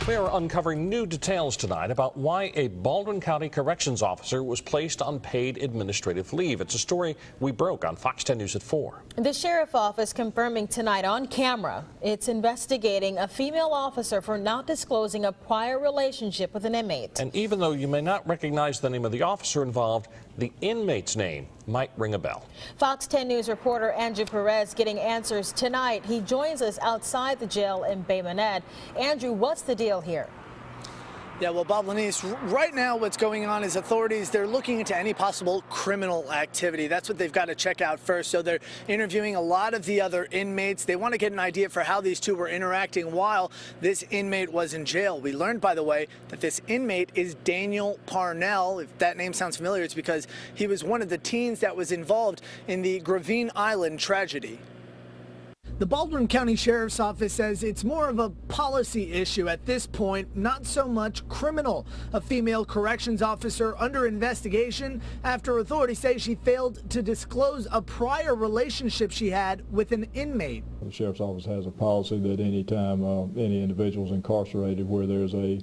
We are uncovering new details tonight about why a Baldwin County corrections officer was placed on paid administrative leave. It's a story we broke on Fox 10 News at 4. The sheriff office confirming tonight on camera it's investigating a female officer for not disclosing a prior relationship with an inmate. And even though you may not recognize the name of the officer involved, the inmate's name might ring a bell. Fox 10 News reporter Andrew Perez getting answers tonight. He joins us outside the jail in Bay Minette. Andrew, what's the deal here? Yeah, well, Bob Lanise, right now what's going on is authorities, they're looking into any possible criminal activity. That's what they've got to check out first. So they're interviewing a lot of the other inmates. They want to get an idea for how these two were interacting while this inmate was in jail. We learned, by the way, that this inmate is Daniel Parnell. If that name sounds familiar, it's because he was one of the teens that was involved in the Grevine Island tragedy. The Baldwin County Sheriff's Office says it's more of a policy issue at this point, not so much criminal. A female corrections officer under investigation after authorities say she failed to disclose a prior relationship she had with an inmate. The Sheriff's Office has a policy that any time any individual is incarcerated where there's a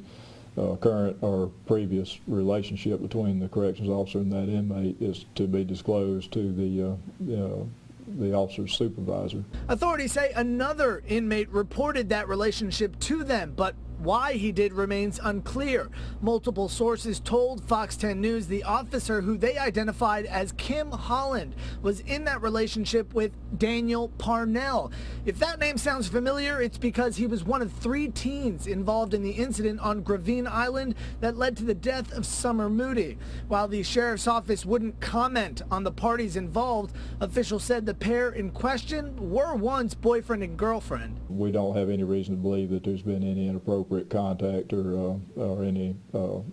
current or previous relationship between the corrections officer and that inmate is to be disclosed to the officer's supervisor. Authorities say another inmate reported that relationship to them, but why he did remains unclear. Multiple sources told Fox 10 News the officer, who they identified as Kim Holland, was in that relationship with Daniel Parnell. If that name sounds familiar, it's because he was one of 3 teens involved in the incident on Grevine Island that led to the death of Summer Moody. While the sheriff's office wouldn't comment on the parties involved, officials said the pair in question were once boyfriend and girlfriend. We don't have any reason to believe that there's been any inappropriate contact or any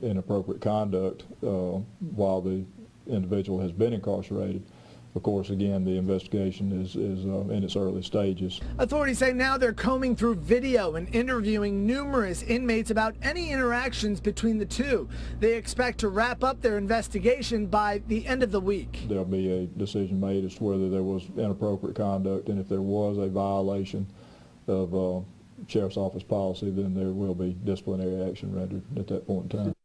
inappropriate conduct while the individual has been incarcerated. Of course, again, the investigation is in its early stages. Authorities say now they're combing through video and interviewing numerous inmates about any interactions between the two. They expect to wrap up their investigation by the end of the week. There'll be a decision made as to whether there was inappropriate conduct, and if there was a violation of Sheriff's Office policy, then there will be disciplinary action rendered at that point in time.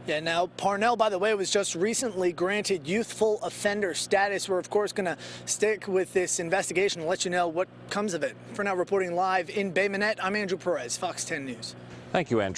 Yeah, now Parnell, by the way, was just recently granted youthful offender status. We're, of course, going to stick with this investigation and let you know what comes of it. For now, reporting live in Bay Minette, I'm Andrew Perez, Fox 10 News. Thank you, Andrew.